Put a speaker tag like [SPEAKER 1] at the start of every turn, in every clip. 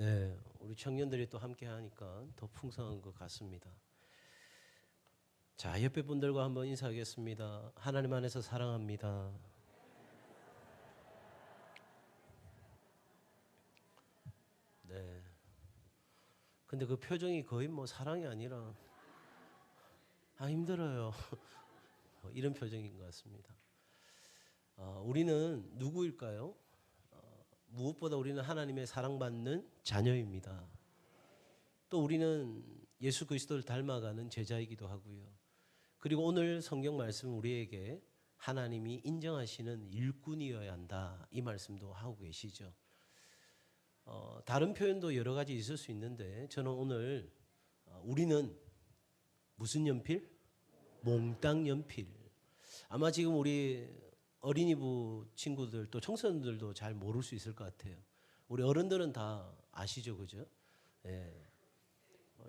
[SPEAKER 1] 네, 우리 청년들이 또 함께 하니까 더 풍성한 것 같습니다. 자, 옆에 분들과 한번 인사하겠습니다. 하나님 안에서 사랑합니다. 네. 근데 그 표정이 거의 뭐 사랑이 아니라 힘들어요. 이런 표정인 것 같습니다. 우리는 누구일까요? 무엇보다 우리는 하나님의 사랑받는 자녀입니다. 또 우리는 예수 그리스도를 닮아가는 제자이기도 하고요. 그리고 오늘 성경 말씀 우리에게 하나님이 인정하시는 일꾼이어야 한다, 이 말씀도 하고 계시죠. 다른 표현도 여러 가지 있을 수 있는데 저는 오늘 우리는 무슨 연필? 몽땅 연필. 아마 지금 우리 어린이부 친구들 또 청소년들도 잘 모를 수 있을 것 같아요. 우리 어른들은 다 아시죠, 그죠? 예.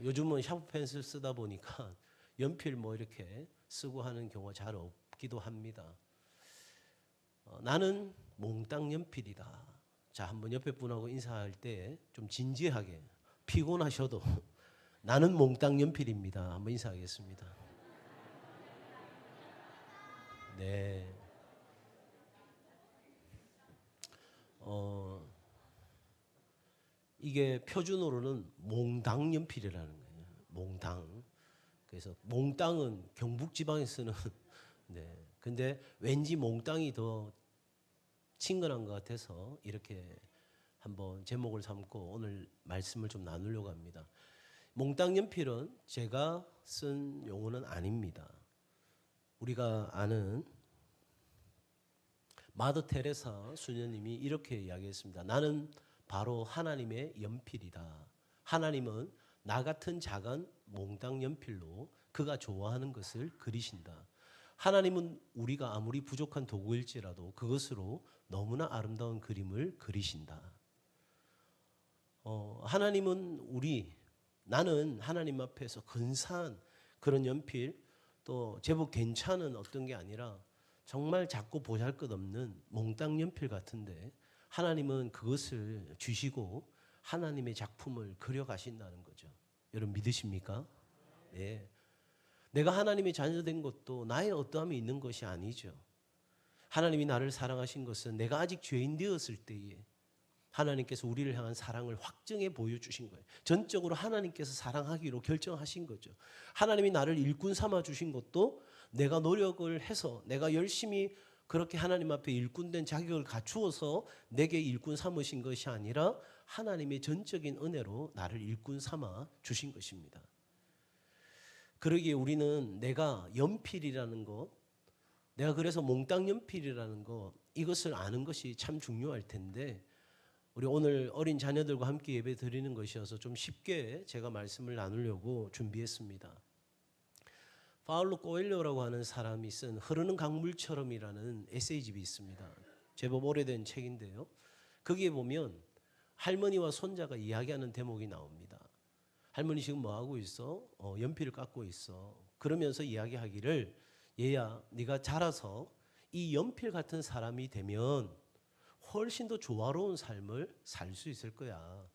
[SPEAKER 1] 요즘은 샤프 펜슬 쓰다 보니까 연필 뭐 이렇게 쓰고 하는 경우가 잘 없기도 합니다. 나는 몽땅 연필이다. 자, 한번 옆에 분하고 인사할 때 좀 진지하게, 피곤하셔도 나는 몽땅 연필입니다. 한번 인사하겠습니다. 네. 이게 표준어로는 몽당 연필이라는 거예요. 몽당. 그래서 몽땅은 경북 지방에 쓰는 네. 근데 왠지 몽땅이 더 친근한 것 같아서 이렇게 한번 제목을 삼고 오늘 말씀을 좀 나누려고 합니다. 몽땅 연필은 제가 쓴 용어는 아닙니다. 우리가 아는 마더 테레사 수녀님이 이렇게 이야기했습니다. 나는 바로 하나님의 연필이다. 하나님은 나 같은 작은 몽땅 연필로 그가 좋아하는 것을 그리신다. 하나님은 우리가 아무리 부족한 도구일지라도 그것으로 너무나 아름다운 그림을 그리신다. 하나님은 나는 하나님 앞에서 근사한 그런 연필, 또 제법 괜찮은 어떤 게 아니라 정말 작고 보잘것없는 몽땅 연필 같은데 하나님은 그것을 주시고 하나님의 작품을 그려가신다는 거죠. 여러분 믿으십니까? 네. 내가 하나님의 자녀된 것도 나의 어떠함이 있는 것이 아니죠. 하나님이 나를 사랑하신 것은 내가 아직 죄인 되었을 때에 하나님께서 우리를 향한 사랑을 확증해 보여주신 거예요. 전적으로 하나님께서 사랑하기로 결정하신 거죠. 하나님이 나를 일꾼 삼아 주신 것도 내가 노력을 해서 내가 열심히 그렇게 하나님 앞에 일꾼된 자격을 갖추어서 내게 일꾼 삼으신 것이 아니라 하나님의 전적인 은혜로 나를 일꾼 삼아 주신 것입니다. 그러기에 우리는 내가 연필이라는 것, 내가 그래서 몽땅 연필이라는 것, 이것을 아는 것이 참 중요할 텐데 우리 오늘 어린 자녀들과 함께 예배 드리는 것이어서 좀 쉽게 제가 말씀을 나누려고 준비했습니다. 파울로 꼬엘료라고 하는 사람이 쓴 흐르는 강물처럼이라는 에세이집이 있습니다. 제법 오래된 책인데요. 거기에 보면 할머니와 손자가 이야기하는 대목이 나옵니다. 할머니 지금 뭐 하고 있어? 연필을 깎고 있어. 그러면서 이야기하기를 얘야 네가 자라서 이 연필 같은 사람이 되면 훨씬 더 조화로운 삶을 살 수 있을 거야.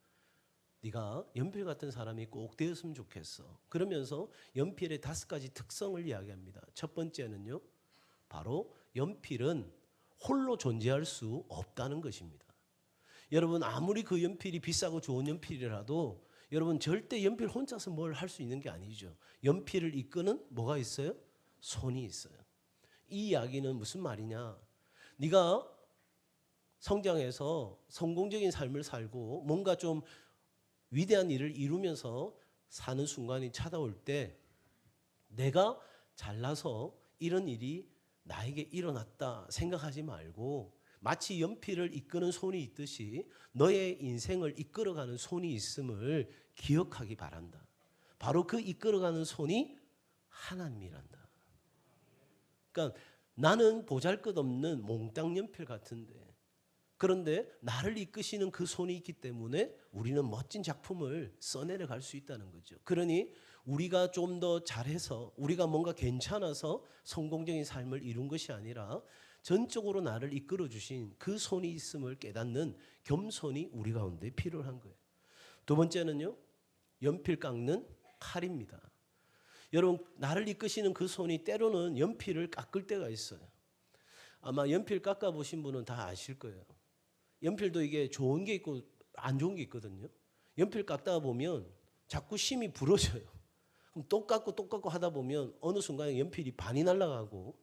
[SPEAKER 1] 네가 연필 같은 사람이 꼭 되었으면 좋겠어. 그러면서 연필의 5가지 특성을 이야기합니다. 첫 번째는요, 바로 연필은 홀로 존재할 수 없다는 것입니다. 여러분 아무리 그 연필이 비싸고 좋은 연필이라도 여러분 절대 연필 혼자서 뭘 할 수 있는 게 아니죠. 연필을 이끄는 뭐가 있어요? 손이 있어요. 이 이야기는 무슨 말이냐? 네가 성장해서 성공적인 삶을 살고 뭔가 좀 위대한 일을 이루면서 사는 순간이 찾아올 때 내가 잘나서 이런 일이 나에게 일어났다 생각하지 말고 마치 연필을 이끄는 손이 있듯이 너의 인생을 이끌어가는 손이 있음을 기억하기 바란다. 바로 그 이끌어가는 손이 하나님이란다. 그러니까 나는 보잘것없는 몽땅 연필 같은데 그런데 나를 이끄시는 그 손이 있기 때문에 우리는 멋진 작품을 써내려 갈 수 있다는 거죠. 그러니 우리가 좀 더 잘해서 우리가 뭔가 괜찮아서 성공적인 삶을 이룬 것이 아니라 전적으로 나를 이끌어 주신 그 손이 있음을 깨닫는 겸손이 우리 가운데 필요한 거예요. 두 번째는요, 연필 깎는 칼입니다. 여러분, 나를 이끄시는 그 손이 때로는 연필을 깎을 때가 있어요. 아마 연필 깎아보신 분은 다 아실 거예요. 연필도 이게 좋은 게 있고 안 좋은 게 있거든요. 연필 깎다 보면 자꾸 심이 부러져요. 그럼 또 깎고 하다 보면 어느 순간에 연필이 반이 날아가고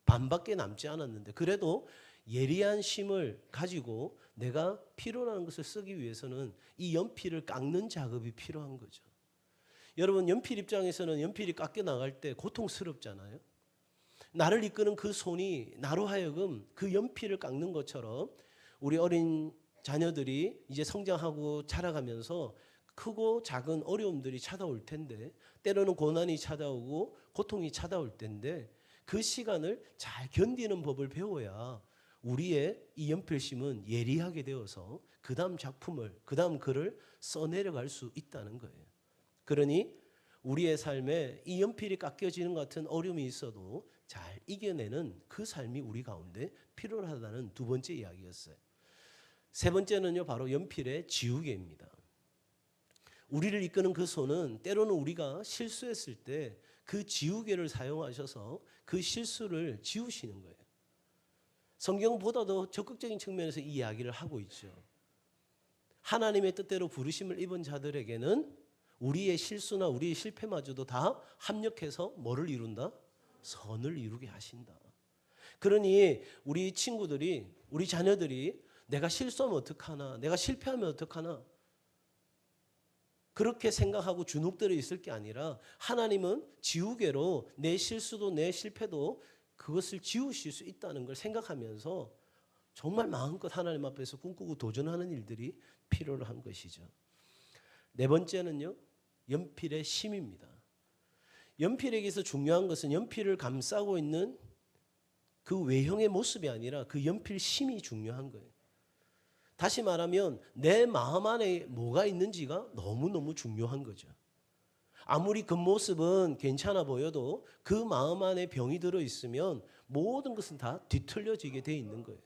[SPEAKER 1] 반밖에 남지 않았는데, 그래도 예리한 심을 가지고 내가 필요로 하는 것을 쓰기 위해서는 이 연필을 깎는 작업이 필요한 거죠. 여러분, 연필 입장에서는 연필이 깎여 나갈 때 고통스럽잖아요. 나를 이끄는 그 손이 나로 하여금 그 연필을 깎는 것처럼 우리 어린 자녀들이 이제 성장하고 자라가면서 크고 작은 어려움들이 찾아올 텐데, 때로는 고난이 찾아오고 고통이 찾아올 텐데, 그 시간을 잘 견디는 법을 배워야 우리의 이 연필심은 예리하게 되어서 그 다음 작품을, 그 다음 글을 써내려갈 수 있다는 거예요. 그러니 우리의 삶에 이 연필이 깎여지는 것 같은 어려움이 있어도 잘 이겨내는 그 삶이 우리 가운데 필요하다는 두 번째 이야기였어요. 세 번째는요, 바로 연필의 지우개입니다. 우리를 이끄는 그 손은 때로는 우리가 실수했을 때 그 지우개를 사용하셔서 그 실수를 지우시는 거예요. 성경보다도 적극적인 측면에서 이 이야기를 하고 있죠. 하나님의 뜻대로 부르심을 입은 자들에게는 우리의 실수나 우리의 실패마저도 다 합력해서 뭐를 이룬다? 선을 이루게 하신다. 그러니 우리 친구들이, 우리 자녀들이 내가 실수하면 어떡하나, 내가 실패하면 어떡하나, 그렇게 생각하고 주눅들어 있을 게 아니라 하나님은 지우개로 내 실수도 내 실패도 그것을 지우실 수 있다는 걸 생각하면서 정말 마음껏 하나님 앞에서 꿈꾸고 도전하는 일들이 필요로 한 것이죠. 네 번째는요, 연필의 심입니다. 연필에게서 중요한 것은 연필을 감싸고 있는 그 외형의 모습이 아니라 그 연필 심이 중요한 거예요. 다시 말하면 내 마음 안에 뭐가 있는지가 너무너무 중요한 거죠. 아무리 겉모습은 괜찮아 보여도 그 마음 안에 병이 들어있으면 모든 것은 다 뒤틀려지게 돼 있는 거예요.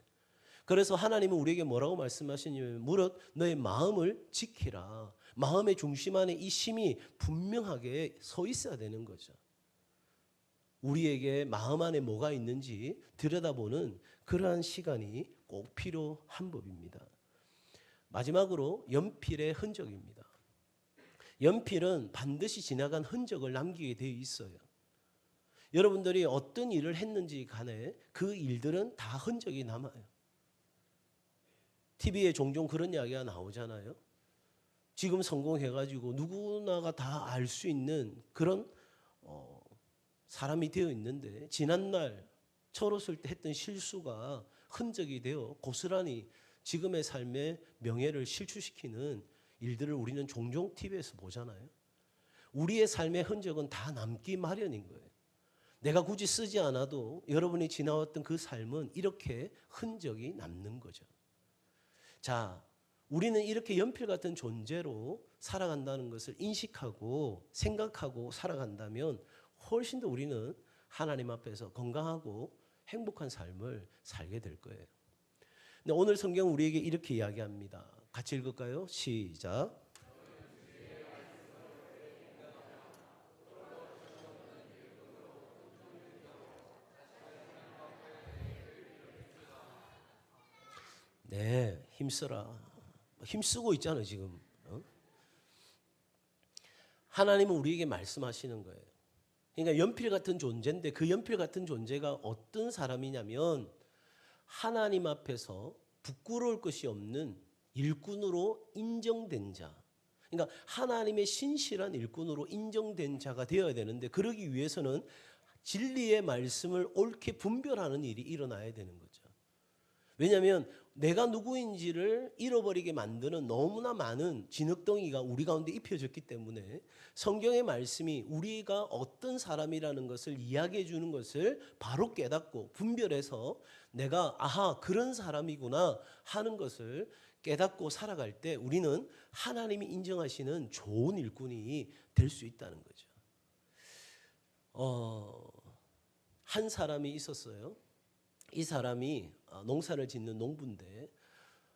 [SPEAKER 1] 그래서 하나님은 우리에게 뭐라고 말씀하시냐면, 무릇 너의 마음을 지키라. 마음의 중심 안에 이 심이 분명하게 서 있어야 되는 거죠. 우리에게 마음 안에 뭐가 있는지 들여다보는 그러한 시간이 꼭 필요한 법입니다. 마지막으로 연필의 흔적입니다. 연필은 반드시 지나간 흔적을 남기게 되어 있어요. 여러분들이 어떤 일을 했는지 간에 그 일들은 다 흔적이 남아요. TV에 종종 그런 이야기가 나오잖아요. 지금 성공해가지고 누구나가 다 알 수 있는 그런 사람이 되어 있는데, 지난날 철없을 때 했던 실수가 흔적이 되어 고스란히 지금의 삶의 명예를 실추시키는 일들을 우리는 종종 TV에서 보잖아요. 우리의 삶의 흔적은 다 남기 마련인 거예요. 내가 굳이 쓰지 않아도 여러분이 지나왔던 그 삶은 이렇게 흔적이 남는 거죠. 자, 우리는 이렇게 연필 같은 존재로 살아간다는 것을 인식하고 생각하고 살아간다면 훨씬 더 우리는 하나님 앞에서 건강하고 행복한 삶을 살게 될 거예요. 근데 오늘 성경 우리에게 이렇게 이야기합니다. 같이 읽을까요? 시작. 네, 힘써라. 힘쓰고 있잖아요, 지금. 하나님은 우리에게 말씀하시는 거예요. 그러니까 연필 같은 존재인데, 그 연필 같은 존재가 어떤 사람이냐면 하나님 앞에서 부끄러울 것이 없는 일꾼으로 인정된 자. 그러니까 하나님의 신실한 일꾼으로 인정된 자가 되어야 되는데, 그러기 위해서는 진리의 말씀을 옳게 분별하는 일이 일어나야 되는 거죠. 왜냐하면 내가 누구인지를 잃어버리게 만드는 너무나 많은 진흙덩이가 우리 가운데 입혀졌기 때문에 성경의 말씀이 우리가 어떤 사람이라는 것을 이야기해 주는 것을 바로 깨닫고 분별해서 내가 아하 그런 사람이구나 하는 것을 깨닫고 살아갈 때 우리는 하나님이 인정하시는 좋은 일꾼이 될 수 있다는 거죠. 한 사람이 있었어요. 이 사람이 농사를 짓는 농부인데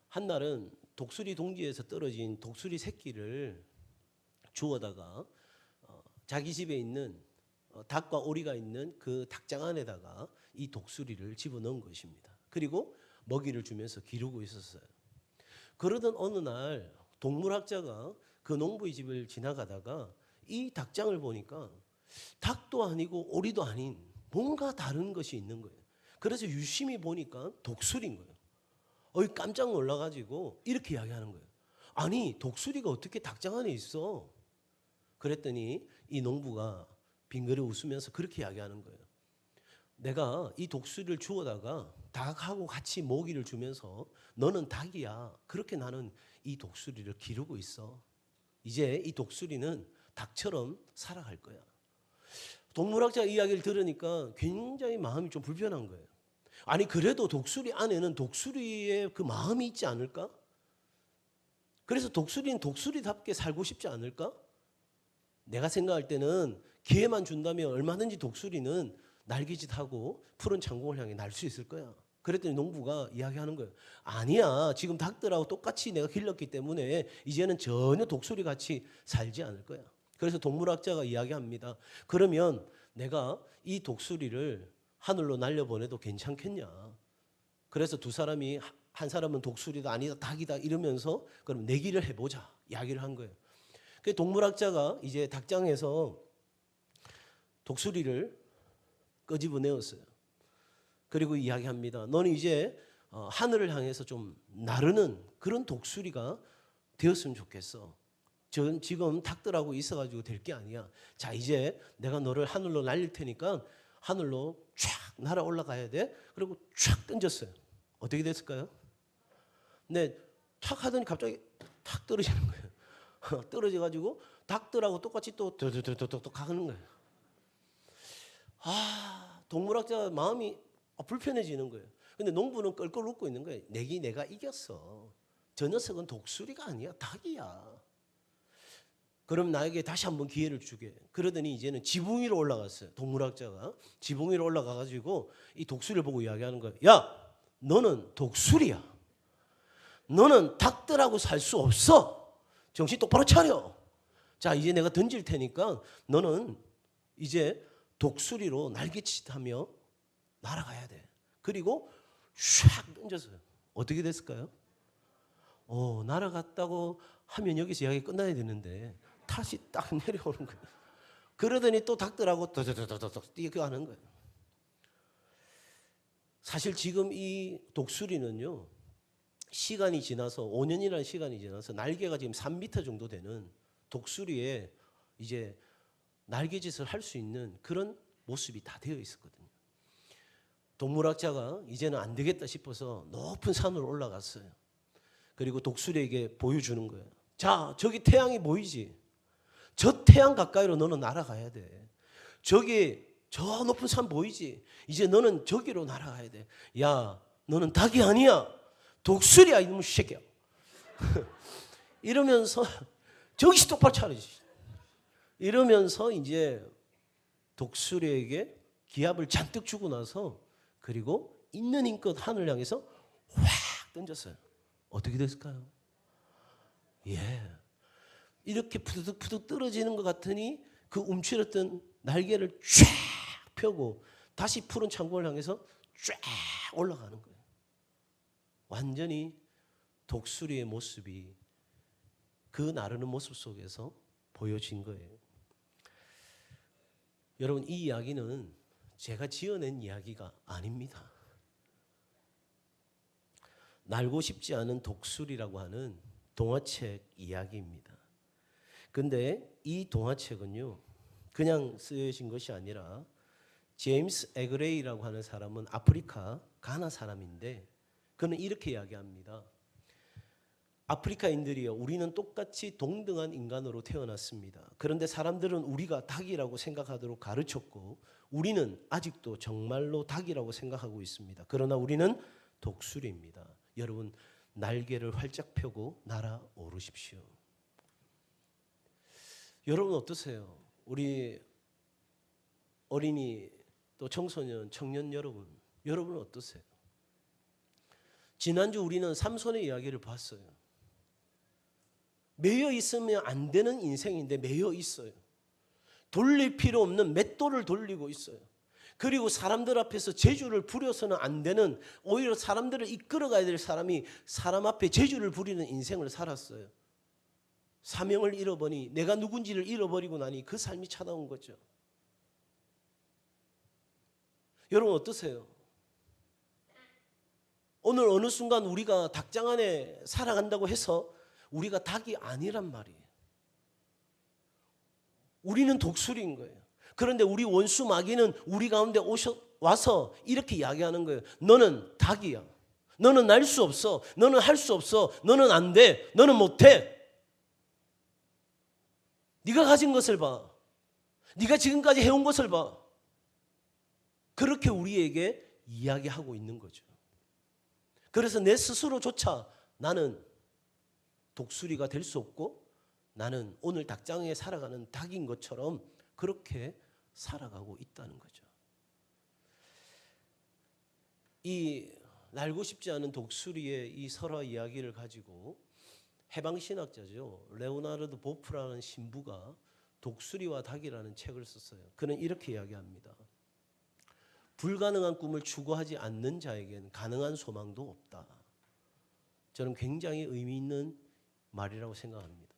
[SPEAKER 1] 한날은 독수리 둥지에서 떨어진 독수리 새끼를 주워다가 자기 집에 있는 닭과 오리가 있는 그 닭장 안에다가 이 독수리를 집어넣은 것입니다. 그리고 먹이를 주면서 기르고 있었어요. 그러던 어느 날 동물학자가 그 농부의 집을 지나가다가 이 닭장을 보니까 닭도 아니고 오리도 아닌 뭔가 다른 것이 있는 거예요. 그래서 유심히 보니까 독수리인 거예요. 깜짝 놀라가지고 이렇게 이야기하는 거예요. 아니, 독수리가 어떻게 닭장 안에 있어? 그랬더니 이 농부가 빙그레 웃으면서 그렇게 이야기하는 거예요. 내가 이 독수리를 주워다가 닭하고 같이 먹이를 주면서 너는 닭이야. 그렇게 나는 이 독수리를 기르고 있어. 이제 이 독수리는 닭처럼 살아갈 거야. 동물학자 이야기를 들으니까 굉장히 마음이 좀 불편한 거예요. 아니, 그래도 독수리 안에는 독수리의 그 마음이 있지 않을까? 그래서 독수리는 독수리답게 살고 싶지 않을까? 내가 생각할 때는 기회만 준다면 얼마든지 독수리는 날개짓하고 푸른 창공을 향해 날 수 있을 거야. 그랬더니 농부가 이야기하는 거예요. 아니야, 지금 닭들하고 똑같이 내가 길렀기 때문에 이제는 전혀 독수리 같이 살지 않을 거야. 그래서 동물학자가 이야기합니다. 그러면 내가 이 독수리를 하늘로 날려보내도 괜찮겠냐. 그래서 두 사람이 한 사람은 독수리다 아니다 닭이다 이러면서 그럼 내기를 해보자 이야기를 한 거예요. 그 동물학자가 이제 닭장에서 독수리를 끄집어내었어요. 그리고 이야기합니다. 너는 이제 하늘을 향해서 좀 나르는 그런 독수리가 되었으면 좋겠어. 지금 닭들하고 있어가지고 될 게 아니야. 자, 이제 내가 너를 하늘로 날릴 테니까 하늘로 쫙 날아 올라가야 돼. 그리고 쫙 던졌어요. 어떻게 됐을까요? 네, 탁 하더니 갑자기 탁 떨어지는 거예요. 떨어져가지고 닭들하고 똑같이 또 뚝뚝뚝뚝 가는 거예요. 동물학자 마음이 불편해지는 거예요. 근데 농부는 껄껄 웃고 있는 거예요. 내가 이겼어. 저 녀석은 독수리가 아니야, 닭이야. 그럼 나에게 다시 한번 기회를 주게. 그러더니 이제는 지붕 위로 올라갔어요. 동물학자가 지붕 위로 올라가가지고 이 독수리를 보고 이야기하는 거예요. 야, 너는 독수리야. 너는 닭들하고 살 수 없어. 정신 똑바로 차려. 자, 이제 내가 던질 테니까 너는 이제 독수리로 날개짓하며 날아가야 돼. 그리고 샥 던졌어요. 어떻게 됐을까요? 날아갔다고 하면 여기서 이야기 끝나야 되는데 다시 딱 내려오는 거예요. 그러더니 또 닭들하고 더더더더더 뛰어가는 거예요. 사실 지금 이 독수리는요, 시간이 지나서 5년이라는 시간이 지나서 날개가 지금 3m 정도 되는 독수리의 이제 날개짓을 할 수 있는 그런 모습이 다 되어 있었거든요. 동물학자가 이제는 안 되겠다 싶어서 높은 산으로 올라갔어요. 그리고 독수리에게 보여주는 거예요. 자, 저기 태양이 보이지? 저 태양 가까이로 너는 날아가야 돼. 저기 저 높은 산 보이지? 이제 너는 저기로 날아가야 돼. 야, 너는 닭이 아니야. 독수리야, 이놈의 새끼야. 이러면서 정신 똑바로 차리지. 이러면서 이제 독수리에게 기합을 잔뜩 주고 나서 그리고 있는 힘껏 하늘 향해서 확 던졌어요. 어떻게 됐을까요? 이렇게 푸득푸득 떨어지는 것 같으니 그 움츠렸던 날개를 쫙 펴고 다시 푸른 창고를 향해서 쫙 올라가는 거예요. 완전히 독수리의 모습이 그 나르는 모습 속에서 보여진 거예요. 여러분, 이 이야기는 제가 지어낸 이야기가 아닙니다. 날고 싶지 않은 독수리라고 하는 동화책 이야기입니다. 근데 이 동화책은요, 그냥 쓰여진 것이 아니라 제임스 에그레이라고 하는 사람은 아프리카 가나 사람인데 그는 이렇게 이야기합니다. 아프리카인들이요, 우리는 똑같이 동등한 인간으로 태어났습니다. 그런데 사람들은 우리가 닭이라고 생각하도록 가르쳤고 우리는 아직도 정말로 닭이라고 생각하고 있습니다. 그러나 우리는 독수리입니다. 여러분, 날개를 활짝 펴고 날아오르십시오. 여러분 어떠세요? 우리 어린이 또 청소년, 청년 여러분은 어떠세요? 지난주 우리는 삼손의 이야기를 봤어요. 매여 있으면 안 되는 인생인데 매여 있어요. 돌릴 필요 없는 맷돌을 돌리고 있어요. 그리고 사람들 앞에서 재주를 부려서는 안 되는, 오히려 사람들을 이끌어가야 될 사람이 사람 앞에 재주를 부리는 인생을 살았어요. 사명을 잃어버리니, 내가 누군지를 잃어버리고 나니 그 삶이 찾아온 거죠. 여러분 어떠세요? 오늘 어느 순간 우리가 닭장 안에 살아간다고 해서 우리가 닭이 아니란 말이에요. 우리는 독수리인 거예요. 그런데 우리 원수 마귀는 우리 가운데 와서 이렇게 이야기하는 거예요. 너는 닭이야. 너는 날 수 없어. 너는 할 수 없어. 너는 안 돼. 너는 못해. 네가 가진 것을 봐. 네가 지금까지 해온 것을 봐. 그렇게 우리에게 이야기하고 있는 거죠. 그래서 내 스스로조차 나는 독수리가 될 수 없고 나는 오늘 닭장에 살아가는 닭인 것처럼 그렇게 살아가고 있다는 거죠. 이 날고 싶지 않은 독수리의 이 설화 이야기를 가지고 해방신학자죠. 레오나르도 보프라는 신부가 독수리와 닭이라는 책을 썼어요. 그는 이렇게 이야기합니다. 불가능한 꿈을 추구하지 않는 자에겐 가능한 소망도 없다. 저는 굉장히 의미 있는 말이라고 생각합니다.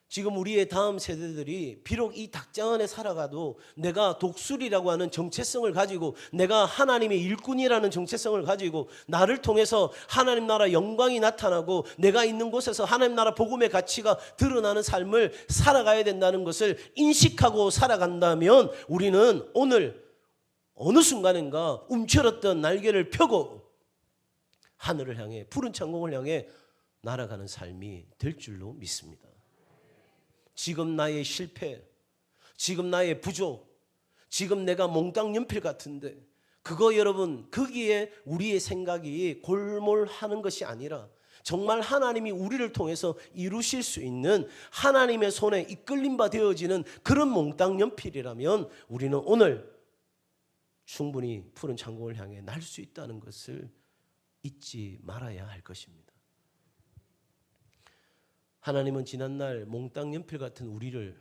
[SPEAKER 1] 지금 우리의 다음 세대들이 비록 이 닭장 안에 살아가도 내가 독수리라고 하는 정체성을 가지고, 내가 하나님의 일꾼이라는 정체성을 가지고 나를 통해서 하나님 나라 영광이 나타나고 내가 있는 곳에서 하나님 나라 복음의 가치가 드러나는 삶을 살아가야 된다는 것을 인식하고 살아간다면 우리는 오늘 어느 순간인가 움츠렸던 날개를 펴고 하늘을 향해, 푸른 창공을 향해 날아가는 삶이 될 줄로 믿습니다. 지금 나의 실패, 지금 나의 부족, 지금 내가 몽땅 연필 같은데 그거 여러분, 거기에 우리의 생각이 골몰하는 것이 아니라 정말 하나님이 우리를 통해서 이루실 수 있는 하나님의 손에 이끌림 바 되어지는 그런 몽땅 연필이라면 우리는 오늘 충분히 푸른 창공을 향해 날 수 있다는 것을 잊지 말아야 할 것입니다. 하나님은 지난날 몽땅 연필 같은 우리를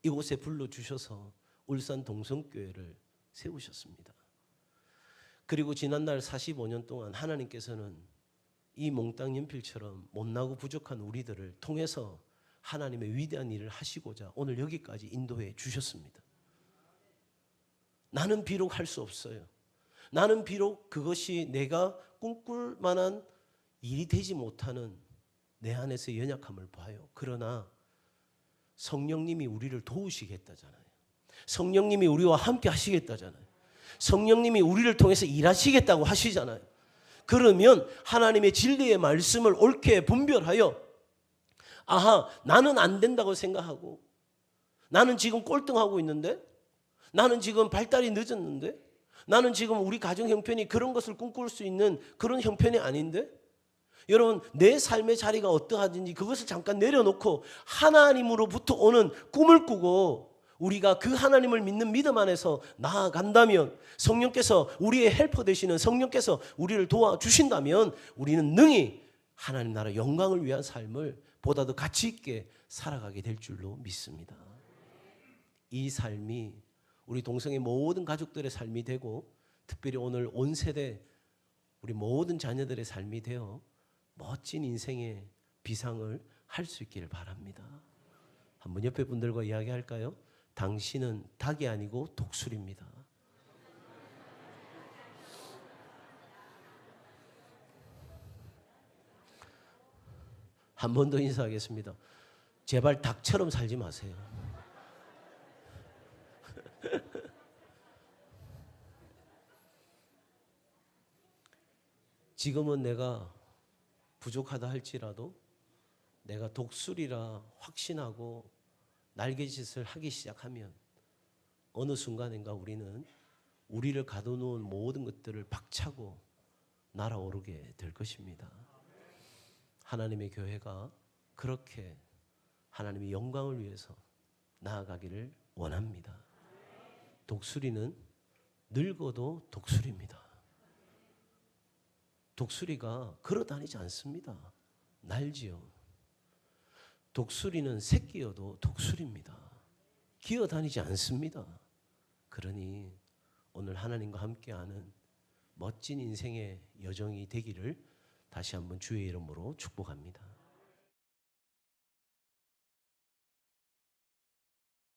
[SPEAKER 1] 이곳에 불러주셔서 울산 동성교회를 세우셨습니다. 그리고 지난날 45년 동안 하나님께서는 이 몽땅 연필처럼 못나고 부족한 우리들을 통해서 하나님의 위대한 일을 하시고자 오늘 여기까지 인도해 주셨습니다. 나는 비록 할 수 없어요. 나는 비록 그것이 내가 꿈꿀 만한 일이 되지 못하는 내 안에서의 연약함을 봐요. 그러나 성령님이 우리를 도우시겠다잖아요. 성령님이 우리와 함께 하시겠다잖아요. 성령님이 우리를 통해서 일하시겠다고 하시잖아요. 그러면 하나님의 진리의 말씀을 옳게 분별하여, 아하, 나는 안 된다고 생각하고, 나는 지금 꼴등하고 있는데, 나는 지금 발달이 늦었는데, 나는 지금 우리 가정 형편이 그런 것을 꿈꿀 수 있는 그런 형편이 아닌데, 여러분 내 삶의 자리가 어떠하든지 그것을 잠깐 내려놓고 하나님으로부터 오는 꿈을 꾸고 우리가 그 하나님을 믿는 믿음 안에서 나아간다면, 성령께서 우리의 헬퍼 되시는 성령께서 우리를 도와주신다면 우리는 능히 하나님 나라 영광을 위한 삶을 보다 더 가치 있게 살아가게 될 줄로 믿습니다. 이 삶이 우리 동성의 모든 가족들의 삶이 되고, 특별히 오늘 온 세대 우리 모든 자녀들의 삶이 되어 멋진 인생의 비상을 할 수 있기를 바랍니다. 한번 옆에 분들과 이야기할까요? 당신은 닭이 아니고 독수리입니다. 한 번 더 인사하겠습니다. 제발 닭처럼 살지 마세요. 지금은 내가 부족하다 할지라도 내가 독수리라 확신하고 날개짓을 하기 시작하면 어느 순간인가 우리는 우리를 가둬놓은 모든 것들을 박차고 날아오르게 될 것입니다. 하나님의 교회가 그렇게 하나님의 영광을 위해서 나아가기를 원합니다. 독수리는 늙어도 독수리입니다. 독수리가 걸어 다니지 않습니다. 날지요. 독수리는 새끼여도 독수리입니다. 기어 다니지 않습니다. 그러니 오늘 하나님과 함께하는 멋진 인생의 여정이 되기를 다시 한번 주의 이름으로 축복합니다.